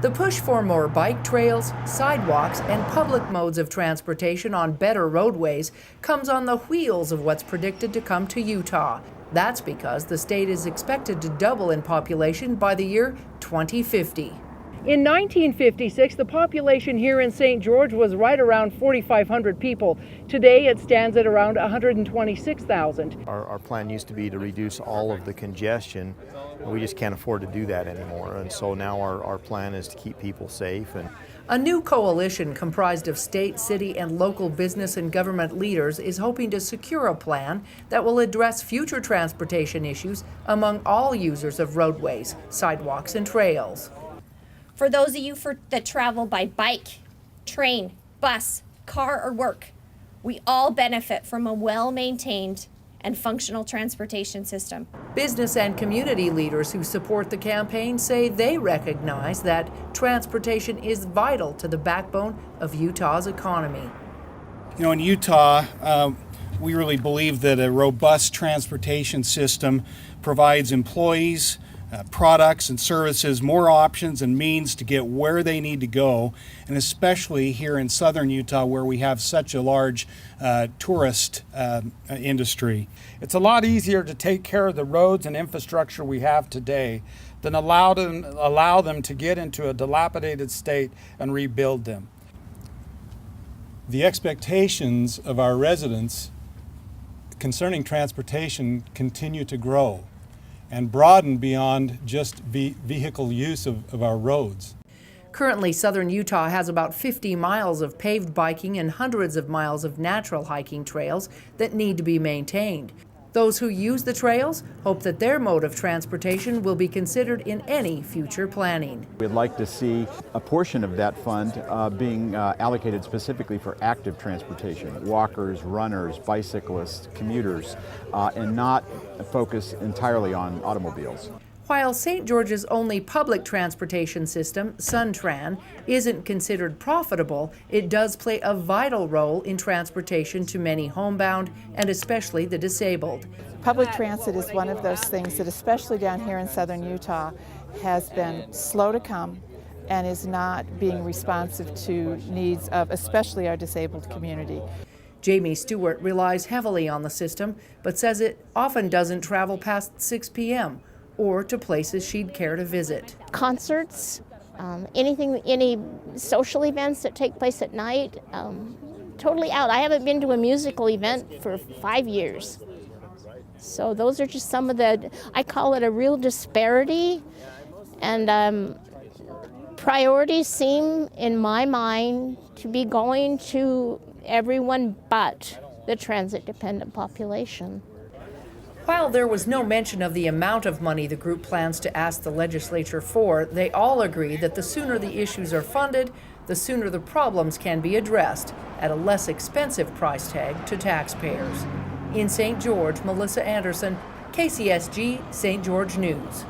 The push for more bike trails, sidewalks, and public modes of transportation on better roadways comes on the wheels of what's predicted to come to Utah. That's because the state is expected to double in population by the year 2050. In 1956, the population here in St. George was right around 4,500 people. Today, it stands at around 126,000. Our plan used to be to reduce all of the congestion. We just can't afford to do that anymore. And so now our plan is to keep people safe. A new coalition comprised of state, city, and local business and government leaders is hoping to secure a plan that will address future transportation issues among all users of roadways, sidewalks, and trails. For those of you that travel by bike, train, bus, car, or work, we all benefit from a well-maintained and functional transportation system. Business and community leaders who support the campaign say they recognize that transportation is vital to the backbone of Utah's economy. You know, in Utah, we really believe that a robust transportation system provides employees, products and services more options and means to get where they need to go, and especially here in southern Utah where we have such a large tourist industry. It's a lot easier to take care of the roads and infrastructure we have today than allow them to get into a dilapidated state and rebuild them. The expectations of our residents concerning transportation continue to grow and broaden beyond just vehicle use of our roads. Currently, southern Utah has about 50 miles of paved biking and hundreds of miles of natural hiking trails that need to be maintained. Those who use the trails hope that their mode of transportation will be considered in any future planning. We'd like to see a portion of that fund being allocated specifically for active transportation, walkers, runners, bicyclists, commuters, and not focus entirely on automobiles. While St. George's only public transportation system, SunTran, isn't considered profitable, it does play a vital role in transportation to many homebound and especially the disabled. Public transit is one of those things that, especially down here in southern Utah, has been slow to come and is not being responsive to needs of especially our disabled community. Jamie Stewart relies heavily on the system, but says it often doesn't travel past 6 p.m. or to places she'd care to visit. Concerts, any social events that take place at night, totally out. I haven't been to a musical event for 5 years. So those are just some of I call it a real disparity, and priorities seem, in my mind, to be going to everyone but the transit-dependent population. While there was no mention of the amount of money the group plans to ask the legislature for, they all agree that the sooner the issues are funded, the sooner the problems can be addressed at a less expensive price tag to taxpayers. In St. George, Melissa Anderson, KCSG St. George News.